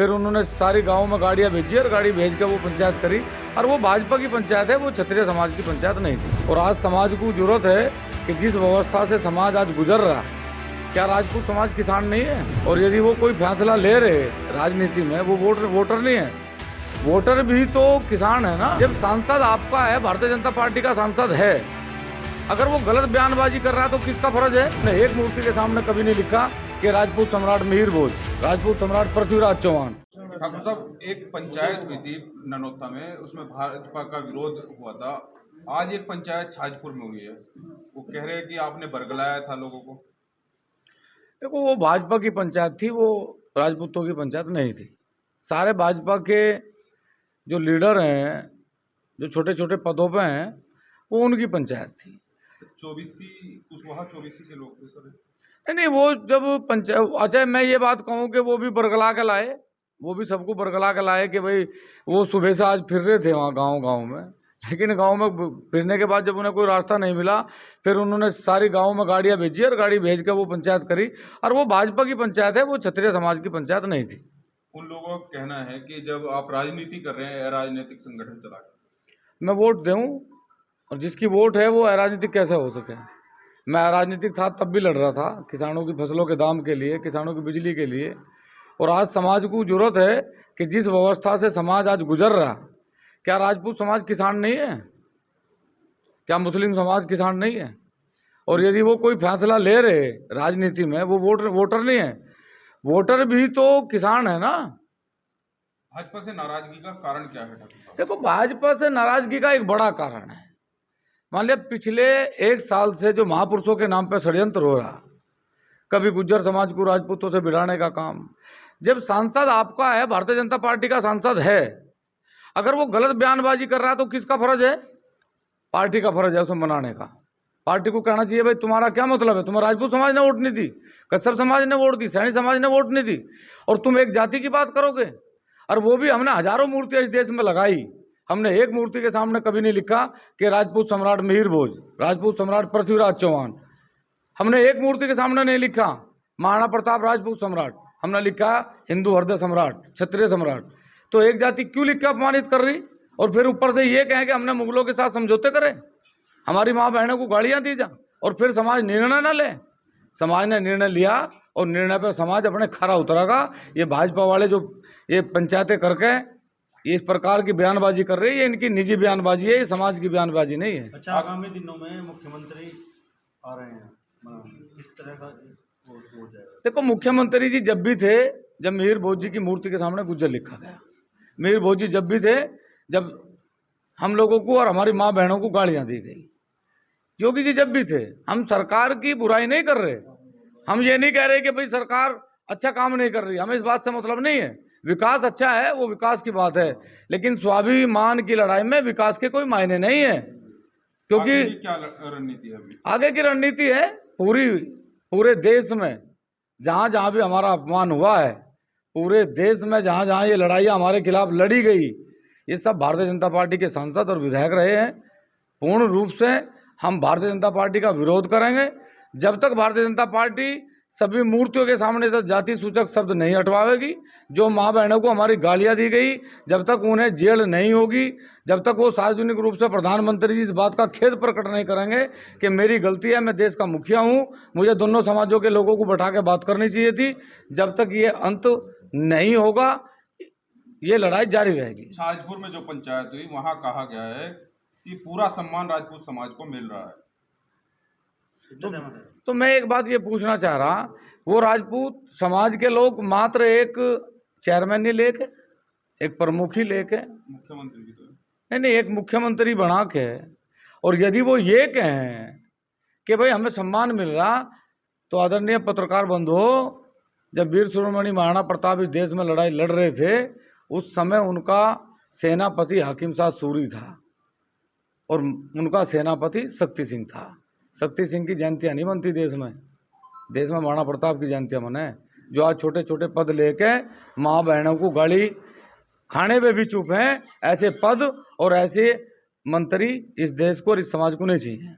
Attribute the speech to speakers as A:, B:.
A: फिर उन्होंने सारी गाँव में गाड़ियाँ भेजी और गाड़ी भेज के वो पंचायत करी। और वो भाजपा की पंचायत है, वो क्षत्रिय समाज की पंचायत नहीं थी। और आज समाज को जरूरत है कि जिस व्यवस्था से समाज आज गुजर रहा, क्या राजपूत समाज किसान नहीं है? और यदि वो कोई फैसला ले रहे राजनीति में, वो वोटर नहीं है, वोटर भी तो किसान है ना। जब सांसद आपका है, भारतीय जनता पार्टी का सांसद है, अगर वो गलत बयानबाजी कर रहा है तो किसका फर्ज है? ने एक मूर्ति के सामने कभी नहीं लिखा कि राजपूत सम्राट मिहिर भोज, राजपूत सम्राट पृथ्वीराज चौहान।
B: ठाकुर साहब, एक पंचायत हुई थी ननौता में, उसमें भाजपा का विरोध हुआ था। आज एक पंचायत छाजपुर में हुई है, वो कह रहे हैं कि आपने बरगलाया था लोगों को।
A: देखो, वो भाजपा की पंचायत थी, वो राजपूतों की पंचायत नहीं थी। सारे भाजपा के जो लीडर हैं, जो छोटे छोटे पदों पे हैं, वो उनकी पंचायत थी।
B: 24 के लोग थे सर।
A: नहीं, वो जब पंचायत, अच्छा मैं ये बात कहूँ कि वो भी बरगला के लाए, वो भी सबको बरगला के लाए कि भाई वो सुबह से आज फिर रहे थे वहाँ गांव में, लेकिन गांव में फिरने के बाद जब उन्हें कोई रास्ता नहीं मिला, फिर उन्होंने सारी गांव में गाड़ियाँ भेजी और गाड़ी भेज के वो पंचायत करी। और वो भाजपा की पंचायत है, वो क्षत्रिय समाज की पंचायत नहीं थी।
B: उन लोगों का कहना है कि जब आप राजनीति कर रहे हैं, राजनीतिक संगठन चला के,
A: मैं वोट दूँ, और जिसकी वोट है वो अराजनीतिक कैसे हो सके? मैं अराजनीतिक था तब भी लड़ रहा था, किसानों की फसलों के दाम के लिए, किसानों की बिजली के लिए। और आज समाज को जरूरत है कि जिस व्यवस्था से समाज आज गुजर रहा, क्या राजपूत समाज किसान नहीं है? क्या मुस्लिम समाज किसान नहीं है? और यदि वो कोई फैसला ले रहे राजनीति में, वो वोटर नहीं है, वोटर भी तो किसान है ना।
B: भाजपा से नाराजगी का कारण क्या है ठाकुर साहब?
A: देखो, भाजपा से नाराजगी का एक बड़ा कारण है, मान लिया पिछले 1 साल से जो महापुरुषों के नाम पे षड्यंत्र हो रहा, कभी गुज्जर समाज को राजपूतों से भिड़ाने का काम। जब सांसद आपका है, भारतीय जनता पार्टी का सांसद है, अगर वो गलत बयानबाजी कर रहा है तो किसका फर्ज है? पार्टी का फर्ज है उसे मनाने का। पार्टी को कहना चाहिए भाई तुम्हारा क्या मतलब है, तुम्हें राजपूत समाज ने वोट नहीं दी, कश्यप समाज ने वोट दी, सैनी समाज ने वोट नहीं दी, और तुम एक जाति की बात करोगे? और वो भी हमने हजारों मूर्तियां इस देश में लगाई, हमने एक मूर्ति के सामने कभी नहीं लिखा कि राजपूत सम्राट मिहिर भोज, राजपूत सम्राट पृथ्वीराज चौहान। हमने एक मूर्ति के सामने नहीं लिखा महाराणा प्रताप राजपूत सम्राट, हमने लिखा हिंदू हृदय सम्राट, क्षत्रिय सम्राट। तो एक जाति क्यों लिख के अपमानित कर रही? और फिर ऊपर से ये कहें कि हमने मुगलों के साथ समझौते करे, हमारी माँ बहनों को गालियां दी जा, और फिर समाज निर्णय ना ले। समाज ने निर्णय लिया और निर्णय पर समाज अपने खरा उतरेगा। ये भाजपा वाले जो ये पंचायतें करके इस प्रकार की बयानबाजी कर रही है, इनकी निजी बयानबाजी है, ये समाज की बयानबाजी नहीं है।
C: अच्छा, आगामी दिनों में मुख्यमंत्री आ रहे हैं, किस तरह का हो जाएगा?
A: देखो, मुख्यमंत्री जी जब भी थे, जब मिहिर भोज जी की मूर्ति के सामने गुज्जर लिखा गया, मिहिर भोज जी जब भी थे, जब हम लोगों को और हमारी माँ बहनों को गालियां दी गई, योगी जी जब भी थे। हम सरकार की बुराई नहीं कर रहे, हम ये नहीं कह रहे कि भाई सरकार अच्छा काम नहीं कर रही, हमें इस बात से मतलब नहीं है। विकास अच्छा है, वो विकास की बात है, लेकिन स्वाभिमान की लड़ाई में विकास के कोई मायने नहीं है। क्योंकि
B: आगे की क्या रणनीति है अभी?
A: आगे की रणनीति है, पूरे देश में जहां जहां भी हमारा अपमान हुआ है, पूरे देश में जहां जहां ये लड़ाइयाँ हमारे खिलाफ लड़ी गई, ये सब भारतीय जनता पार्टी के सांसद और विधायक रहे हैं। पूर्ण रूप से हम भारतीय जनता पार्टी का विरोध करेंगे जब तक भारतीय जनता पार्टी सभी मूर्तियों के सामने से जाति सूचक शब्द नहीं हटवाएगी। जो माँ बहनों को हमारी गालियां दी गई, जब तक उन्हें जेल नहीं होगी, जब तक वो सार्वजनिक रूप से प्रधानमंत्री जी इस बात का खेद प्रकट नहीं करेंगे कि मेरी गलती है, मैं देश का मुखिया हूँ, मुझे दोनों समाजों के लोगों को बैठा के बात करनी चाहिए थी, जब तक ये अंत नहीं होगा ये लड़ाई जारी रहेगी।
B: छाजपुर में जो पंचायत हुई, वहां कहा गया है कि पूरा सम्मान राजपूत समाज को मिल रहा है।
A: तो मैं एक बात ये पूछना चाह रहा, वो राजपूत समाज के लोग मात्र एक चेयरमैन ही लेके, एक प्रमुख ही लेके,
B: मुख्यमंत्री की तो
A: नहीं, एक मुख्यमंत्री बना के, और यदि वो ये कहें कि भाई हमें सम्मान मिल रहा, तो आदरणीय पत्रकार बंधुओं, जब वीर शिरोमणि महाराणा प्रताप इस देश में लड़ाई लड़ रहे थे, उस समय उनका सेनापति हाकिम शाह सूरी था और उनका सेनापति शक्ति सिंह था। शक्ति सिंह की जयंतियाँ नहीं बनती देश में महाराणा प्रताप की जयंतियाँ मने। जो आज छोटे छोटे पद लेके माँ बहनों को गाली खाने पे भी चुप हैं, ऐसे पद और ऐसे मंत्री इस देश को और इस समाज को नहीं चाहिए।